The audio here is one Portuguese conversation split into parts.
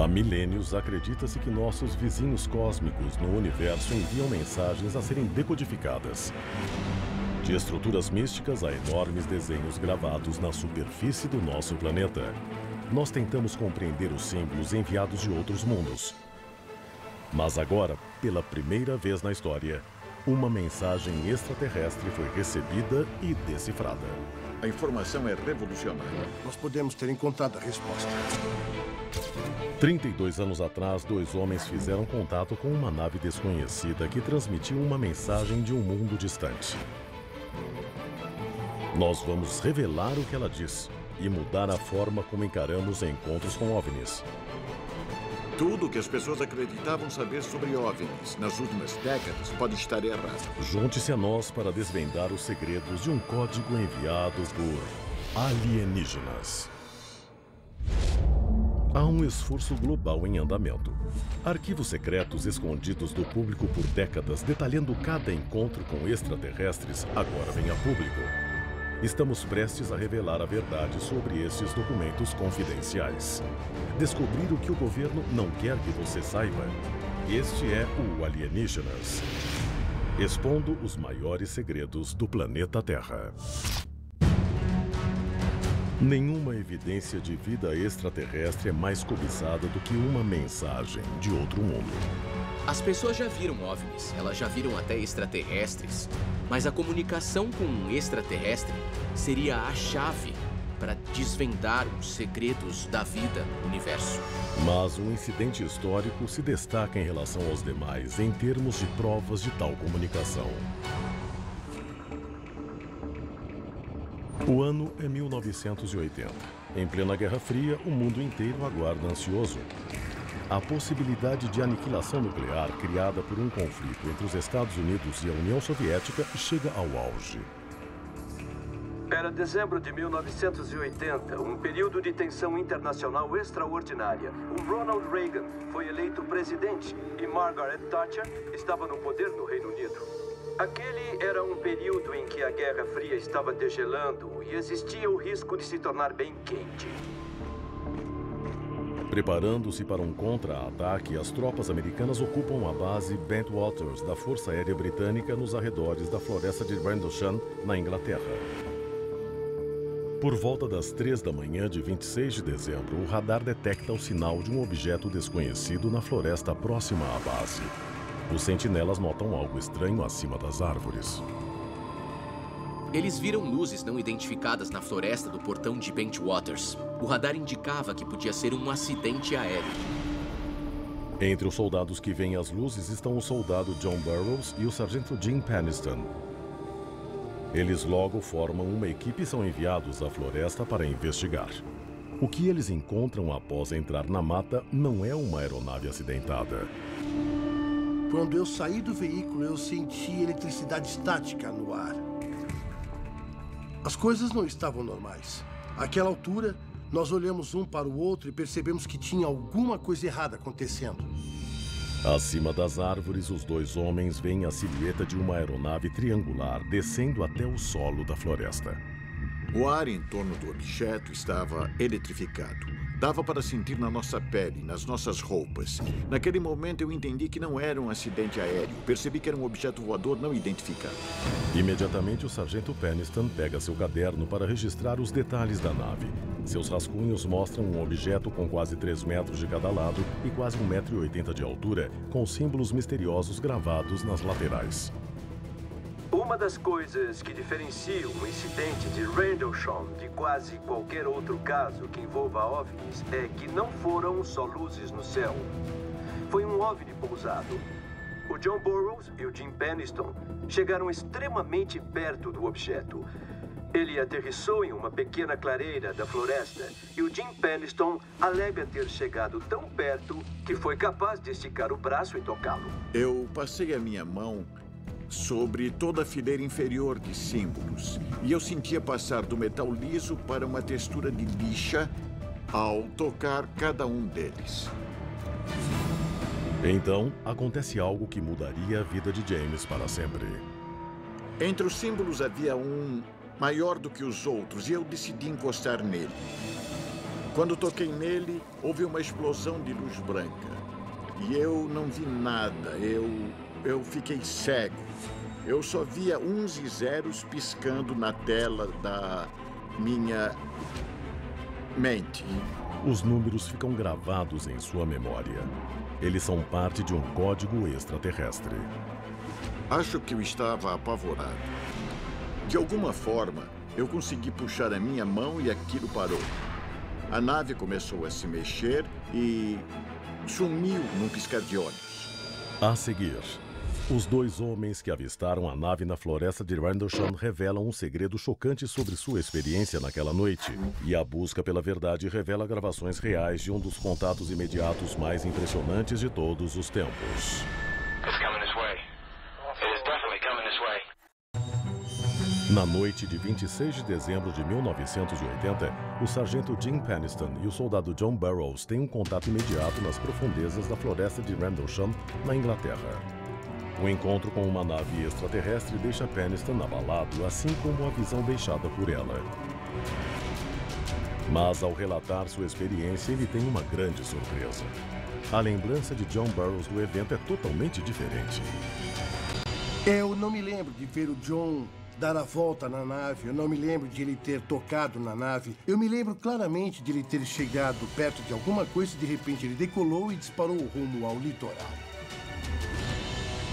Há milênios, acredita-se que nossos vizinhos cósmicos no universo enviam mensagens a serem decodificadas. De estruturas místicas a enormes desenhos gravados na superfície do nosso planeta, nós tentamos compreender os símbolos enviados de outros mundos. Mas agora, pela primeira vez na história, uma mensagem extraterrestre foi recebida e decifrada. A informação é revolucionária. Nós podemos ter encontrado a resposta. 32 anos atrás, dois homens fizeram contato com uma nave desconhecida que transmitiu uma mensagem de um mundo distante. Nós vamos revelar o que ela diz e mudar a forma como encaramos encontros com OVNIs. Tudo o que as pessoas acreditavam saber sobre OVNIs nas últimas décadas pode estar errado. Junte-se a nós para desvendar os segredos de um código enviado por alienígenas. Há um esforço global em andamento. Arquivos secretos escondidos do público por décadas, detalhando cada encontro com extraterrestres, agora vêm a público. Estamos prestes a revelar a verdade sobre estes documentos confidenciais. Descobrir o que o governo não quer que você saiba. Este é o Alienígenas, expondo os maiores segredos do planeta Terra. Nenhuma evidência de vida extraterrestre é mais cobiçada do que uma mensagem de outro mundo. As pessoas já viram OVNIs, elas já viram até extraterrestres. Mas a comunicação com um extraterrestre seria a chave para desvendar os segredos da vida no universo. Mas o incidente histórico se destaca em relação aos demais em termos de provas de tal comunicação. O ano é 1980. Em plena Guerra Fria, o mundo inteiro aguarda ansioso. A possibilidade de aniquilação nuclear criada por um conflito entre os Estados Unidos e a União Soviética chega ao auge. Era dezembro de 1980, um período de tensão internacional extraordinária. O Ronald Reagan foi eleito presidente e Margaret Thatcher estava no poder no Reino Unido. Aquele era um período em que a Guerra Fria estava degelando e existia o risco de se tornar bem quente. Preparando-se para um contra-ataque, as tropas americanas ocupam a base Bentwaters da Força Aérea Britânica nos arredores da floresta de Rendlesham, na Inglaterra. Por volta das 3 da manhã de 26 de dezembro, o radar detecta o sinal de um objeto desconhecido na floresta próxima à base. Os sentinelas notam algo estranho acima das árvores. Eles viram luzes não identificadas na floresta do portão de Bentwaters. O radar indicava que podia ser um acidente aéreo. Entre os soldados que veem as luzes estão o soldado John Burroughs e o sargento Jim Penniston. Eles logo formam uma equipe e são enviados à floresta para investigar. O que eles encontram após entrar na mata não é uma aeronave acidentada. Quando eu saí do veículo, eu senti eletricidade estática no ar. As coisas não estavam normais. Àquela altura, nós olhamos um para o outro e percebemos que tinha alguma coisa errada acontecendo. Acima das árvores, os dois homens veem a silhueta de uma aeronave triangular descendo até o solo da floresta. O ar em torno do objeto estava eletrificado. Dava para sentir na nossa pele, nas nossas roupas. Naquele momento eu entendi que não era um acidente aéreo. Percebi que era um objeto voador não identificado. Imediatamente o sargento Penniston pega seu caderno para registrar os detalhes da nave. Seus rascunhos mostram um objeto com quase 3 metros de cada lado e quase 1,80 m de altura, com símbolos misteriosos gravados nas laterais. Uma das coisas que diferencia o incidente de Rendlesham de quase qualquer outro caso que envolva OVNIs é que não foram só luzes no céu. Foi um OVNI pousado. O John Burroughs e o Jim Penniston chegaram extremamente perto do objeto. Ele aterrissou em uma pequena clareira da floresta e o Jim Penniston alega ter chegado tão perto que foi capaz de esticar o braço e tocá-lo. Eu passei a minha mão sobre toda a fileira inferior de símbolos. E eu sentia passar do metal liso para uma textura de lixa ao tocar cada um deles. Então, acontece algo que mudaria a vida de James para sempre. Entre os símbolos havia um maior do que os outros e eu decidi encostar nele. Quando toquei nele, houve uma explosão de luz branca. E eu não vi nada. Eu fiquei cego. Eu só via uns e zeros piscando na tela da minha mente. Os números ficam gravados em sua memória. Eles são parte de um código extraterrestre. Acho que eu estava apavorado. De alguma forma, eu consegui puxar a minha mão e aquilo parou. A nave começou a se mexer e sumiu num piscar de olhos. A seguir, os dois homens que avistaram a nave na floresta de Rendlesham revelam um segredo chocante sobre sua experiência naquela noite. E a busca pela verdade revela gravações reais de um dos contatos imediatos mais impressionantes de todos os tempos. Na noite de 26 de dezembro de 1980, o sargento Jim Penniston e o soldado John Burroughs têm um contato imediato nas profundezas da floresta de Rendlesham, na Inglaterra. O encontro com uma nave extraterrestre deixa Penniston abalado, assim como a visão deixada por ela. Mas, ao relatar sua experiência, ele tem uma grande surpresa. A lembrança de John Burroughs do evento é totalmente diferente. Eu não me lembro de ver o John dar a volta na nave. Eu não me lembro de ele ter tocado na nave. Eu me lembro claramente de ele ter chegado perto de alguma coisa e de repente ele decolou e disparou rumo ao litoral.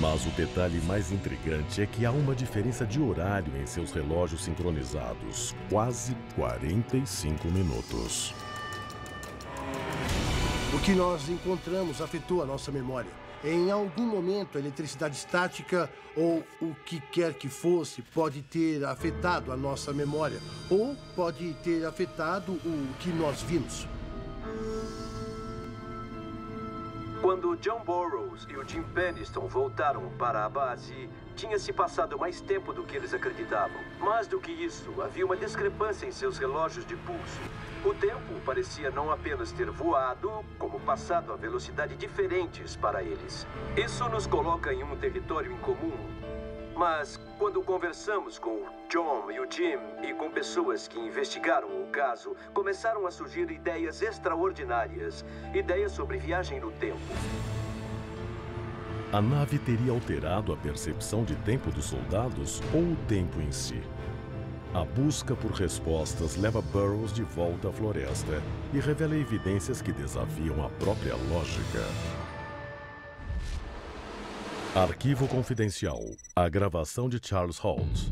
Mas o detalhe mais intrigante é que há uma diferença de horário em seus relógios sincronizados. Quase 45 minutos. O que nós encontramos afetou a nossa memória. Em algum momento, a eletricidade estática ou o que quer que fosse pode ter afetado a nossa memória ou pode ter afetado o que nós vimos. Quando John Burroughs e o Jim Penniston voltaram para a base, tinha-se passado mais tempo do que eles acreditavam. Mais do que isso, havia uma discrepância em seus relógios de pulso. O tempo parecia não apenas ter voado, como passado a velocidade diferentes para eles. Isso nos coloca em um território incomum. Mas, quando conversamos com o John e o Jim e com pessoas que investigaram o caso, começaram a surgir ideias extraordinárias. Ideias sobre viagem no tempo. A nave teria alterado a percepção de tempo dos soldados ou o tempo em si? A busca por respostas leva Burroughs de volta à floresta e revela evidências que desafiam a própria lógica. Arquivo confidencial. A gravação de Charles Holt.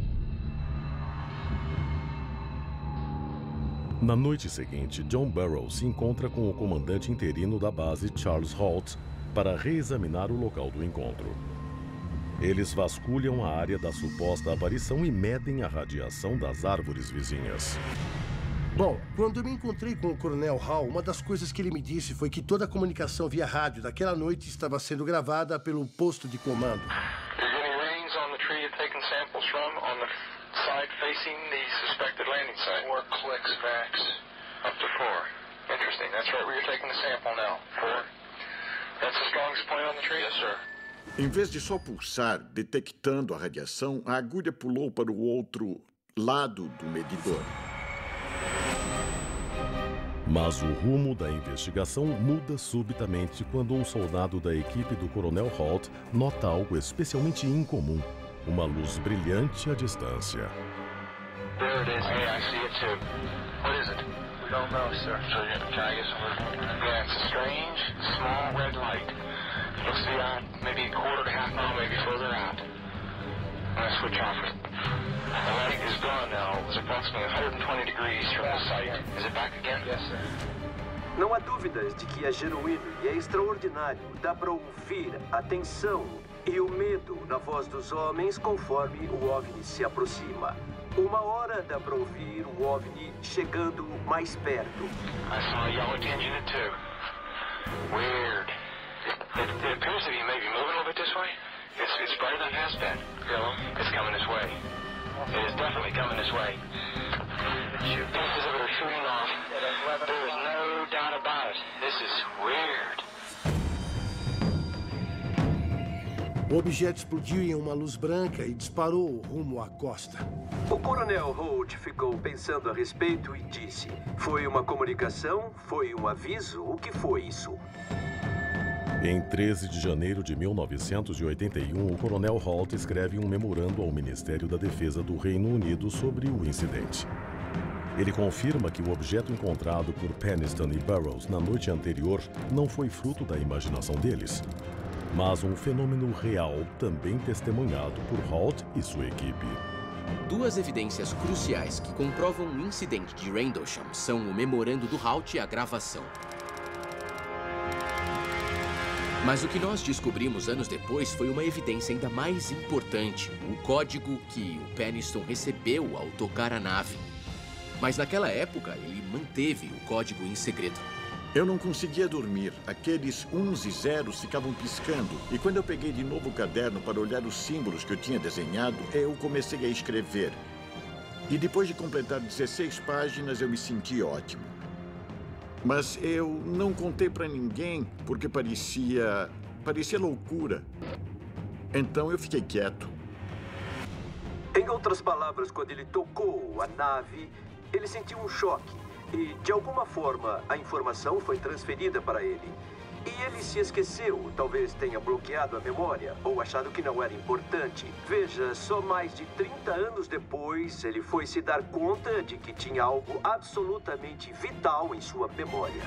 Na noite seguinte, John Burroughs se encontra com o comandante interino da base, Charles Holt, para reexaminar o local do encontro. Eles vasculham a área da suposta aparição e medem a radiação das árvores vizinhas. Bom, quando eu me encontrei com o Coronel Hall, uma das coisas que ele me disse foi que toda a comunicação via rádio daquela noite estava sendo gravada pelo posto de comando. Em vez de só pulsar, detectando a radiação, a agulha pulou para o outro lado do medidor. Mas o rumo da investigação muda subitamente quando um soldado da equipe do Coronel Holt nota algo especialmente incomum. Uma luz brilhante à distância. There it is. Hey, I see it too. What is it? We don't know, sir. So, can I get some? Yeah, it's a strange, small red light. Looks to be maybe a quarter to half mile, maybe further out. I'm going to switch off it. The light is gone now. It's approximately 120 degrees from the site. Is it back again? Yes, sir. Não há dúvidas de que é genuíno e é extraordinário. Dá para ouvir a tensão e o medo na voz dos homens conforme o OVNI se aproxima. Uma hora dá para ouvir o OVNI chegando mais perto. I saw a yellow tinge in it too. Weird. It appears to be maybe moving a little bit this way. It's bright enough has been. Yellow. It's coming this way. It is definitely coming this way. Pieces of it are shooting off. There is no doubt about it. This is weird. O objeto explodiu em uma luz branca e disparou rumo à costa. O Coronel Holt ficou pensando a respeito e disse: foi uma comunicação? Foi um aviso? O que foi isso? Em 13 de janeiro de 1981, o Coronel Holt escreve um memorando ao Ministério da Defesa do Reino Unido sobre o incidente. Ele confirma que o objeto encontrado por Peniston e Burroughs na noite anterior não foi fruto da imaginação deles, mas um fenômeno real também testemunhado por Holt e sua equipe. Duas evidências cruciais que comprovam o incidente de Rendlesham são o memorando do Holt e a gravação. Mas o que nós descobrimos anos depois foi uma evidência ainda mais importante, o código que o Peniston recebeu ao tocar a nave. Mas naquela época, ele manteve o código em segredo. Eu não conseguia dormir. Aqueles uns e zeros ficavam piscando. E quando eu peguei de novo o caderno para olhar os símbolos que eu tinha desenhado, eu comecei a escrever. E depois de completar 16 páginas, eu me senti ótimo. Mas eu não contei para ninguém porque parecia loucura. Então eu fiquei quieto. Em outras palavras, quando ele tocou a nave, ele sentiu um choque. E, de alguma forma, a informação foi transferida para ele. E ele se esqueceu, talvez tenha bloqueado a memória ou achado que não era importante. Veja, só mais de 30 anos depois, ele foi se dar conta de que tinha algo absolutamente vital em sua memória.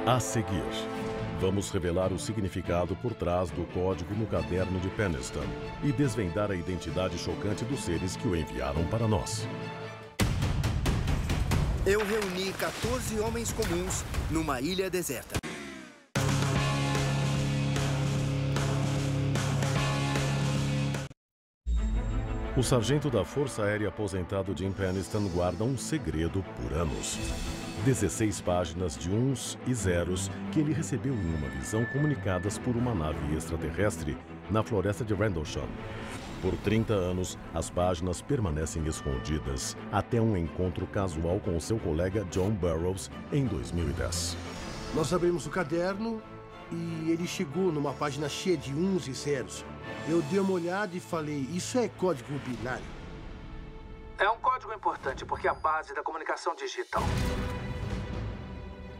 A seguir, vamos revelar o significado por trás do código no caderno de Peniston e desvendar a identidade chocante dos seres que o enviaram para nós. Eu reuni 14 homens comuns numa ilha deserta. O sargento da Força Aérea aposentado Jim Peniston guarda um segredo por anos. 16 páginas de uns e zeros que ele recebeu em uma visão comunicadas por uma nave extraterrestre na floresta de Rendlesham. Por 30 anos, as páginas permanecem escondidas até um encontro casual com seu colega John Burroughs em 2010. Nós abrimos o caderno e ele chegou numa página cheia de uns e zeros. Eu dei uma olhada e falei, isso é código binário? É um código importante porque é a base da comunicação digital.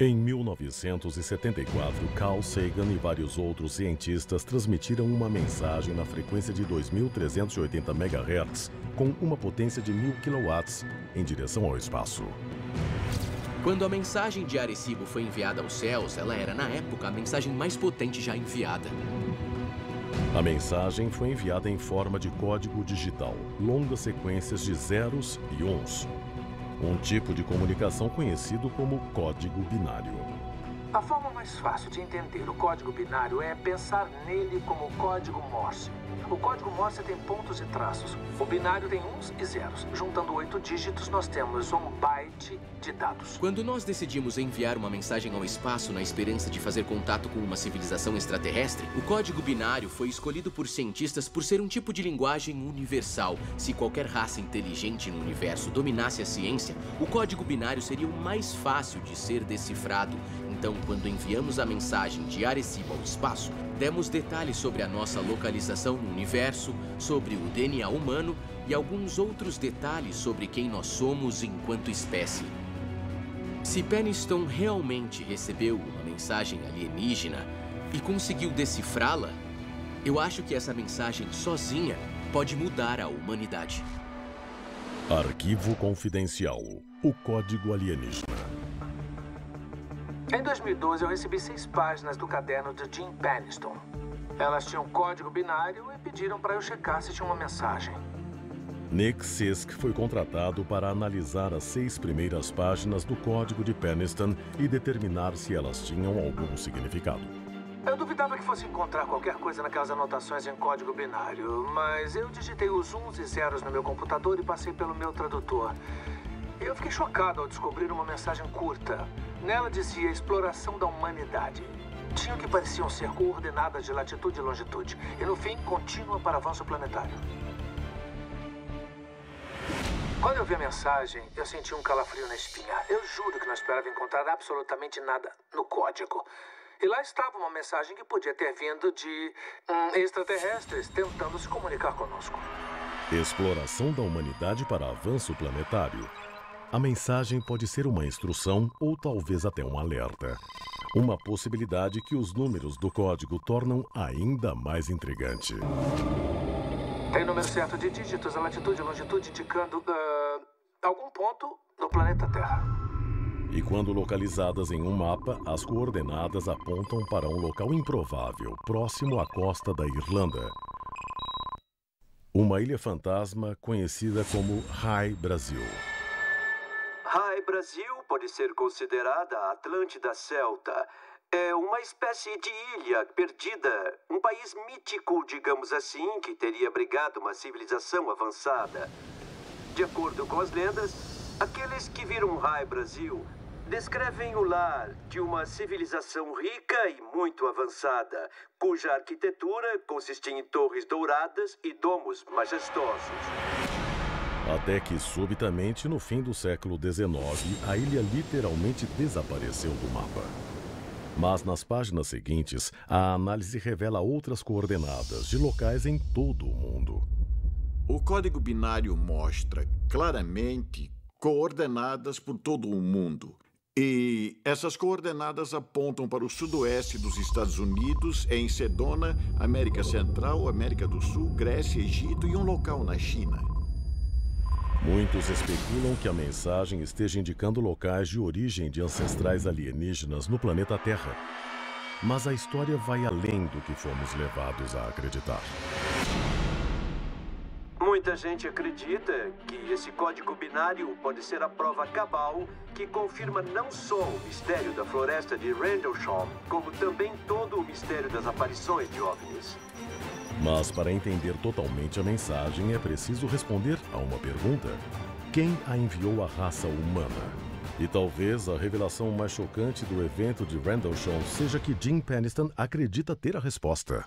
Em 1974, Carl Sagan e vários outros cientistas transmitiram uma mensagem na frequência de 2.380 MHz com uma potência de 1.000 kW em direção ao espaço. Quando a mensagem de Arecibo foi enviada aos céus, ela era, na época, a mensagem mais potente já enviada. A mensagem foi enviada em forma de código digital, longas sequências de zeros e uns. Um tipo de comunicação conhecido como código binário. A forma mais fácil de entender o código binário é pensar nele como código Morse. O código Morse tem pontos e traços. O binário tem uns e zeros. Juntando 8 dígitos, nós temos um byte de dados. Quando nós decidimos enviar uma mensagem ao espaço na esperança de fazer contato com uma civilização extraterrestre, o código binário foi escolhido por cientistas por ser um tipo de linguagem universal. Se qualquer raça inteligente no universo dominasse a ciência, o código binário seria o mais fácil de ser decifrado. Então, quando enviamos a mensagem de Arecibo ao espaço, demos detalhes sobre a nossa localização no universo, sobre o DNA humano e alguns outros detalhes sobre quem nós somos enquanto espécie. Se Peniston realmente recebeu uma mensagem alienígena e conseguiu decifrá-la, eu acho que essa mensagem sozinha pode mudar a humanidade. Arquivo confidencial. O código alienígena. Em 2012, eu recebi 6 páginas do caderno de Jim Peniston. Elas tinham código binário e pediram para eu checar se tinha uma mensagem. Nick Sisk foi contratado para analisar as 6 primeiras páginas do código de Peniston e determinar se elas tinham algum significado. Eu duvidava que fosse encontrar qualquer coisa naquelas anotações em código binário, mas eu digitei os uns e zeros no meu computador e passei pelo meu tradutor. Eu fiquei chocado ao descobrir uma mensagem curta. Nela dizia exploração da humanidade. Tinha o que pareciam ser coordenadas de latitude e longitude. E no fim, contínua para avanço planetário. Quando eu vi a mensagem, eu senti um calafrio na espinha. Eu juro que não esperava encontrar absolutamente nada no código. E lá estava uma mensagem que podia ter vindo de extraterrestres tentando se comunicar conosco. Exploração da humanidade para avanço planetário. A mensagem pode ser uma instrução ou talvez até um alerta. Uma possibilidade que os números do código tornam ainda mais intrigante. Tem número certo de dígitos, a latitude e longitude indicando algum ponto no planeta Terra. E quando localizadas em um mapa, as coordenadas apontam para um local improvável, próximo à costa da Irlanda. Uma ilha fantasma conhecida como High Brasil. High Brasil pode ser considerada a Atlântida Celta. É uma espécie de ilha perdida, um país mítico, digamos assim, que teria abrigado uma civilização avançada. De acordo com as lendas, aqueles que viram High Brasil descrevem o lar de uma civilização rica e muito avançada, cuja arquitetura consistia em torres douradas e domos majestosos. Até que, subitamente, no fim do século XIX, a ilha literalmente desapareceu do mapa. Mas nas páginas seguintes, a análise revela outras coordenadas de locais em todo o mundo. O código binário mostra claramente coordenadas por todo o mundo. E essas coordenadas apontam para o sudoeste dos Estados Unidos, em Sedona, América Central, América do Sul, Grécia, Egito e um local na China. Muitos especulam que a mensagem esteja indicando locais de origem de ancestrais alienígenas no planeta Terra. Mas a história vai além do que fomos levados a acreditar. Muita gente acredita que esse código binário pode ser a prova cabal que confirma não só o mistério da floresta de Rendlesham, como também todo o mistério das aparições de OVNIs. Mas para entender totalmente a mensagem é preciso responder a uma pergunta: quem a enviou à raça humana? E talvez a revelação mais chocante do evento de Rendlesham seja que Jim Penniston acredita ter a resposta.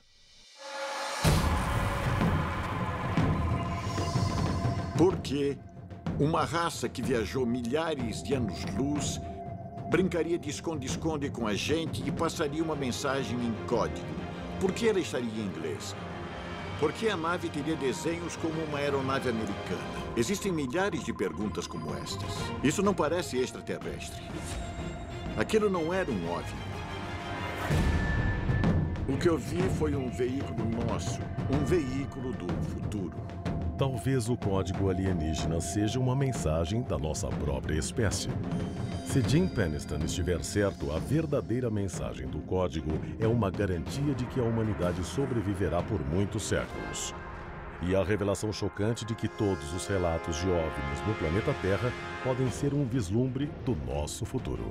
Porque uma raça que viajou milhares de anos-luz brincaria de esconde-esconde com a gente e passaria uma mensagem em código. Por que ela estaria em inglês? Porque a nave teria desenhos como uma aeronave americana. Existem milhares de perguntas como estas. Isso não parece extraterrestre. Aquilo não era um OVNI. O que eu vi foi um veículo nosso, um veículo do futuro. Talvez o código alienígena seja uma mensagem da nossa própria espécie. Se Jim Penniston estiver certo, a verdadeira mensagem do código é uma garantia de que a humanidade sobreviverá por muitos séculos. E a revelação chocante de que todos os relatos de OVNIs no planeta Terra podem ser um vislumbre do nosso futuro.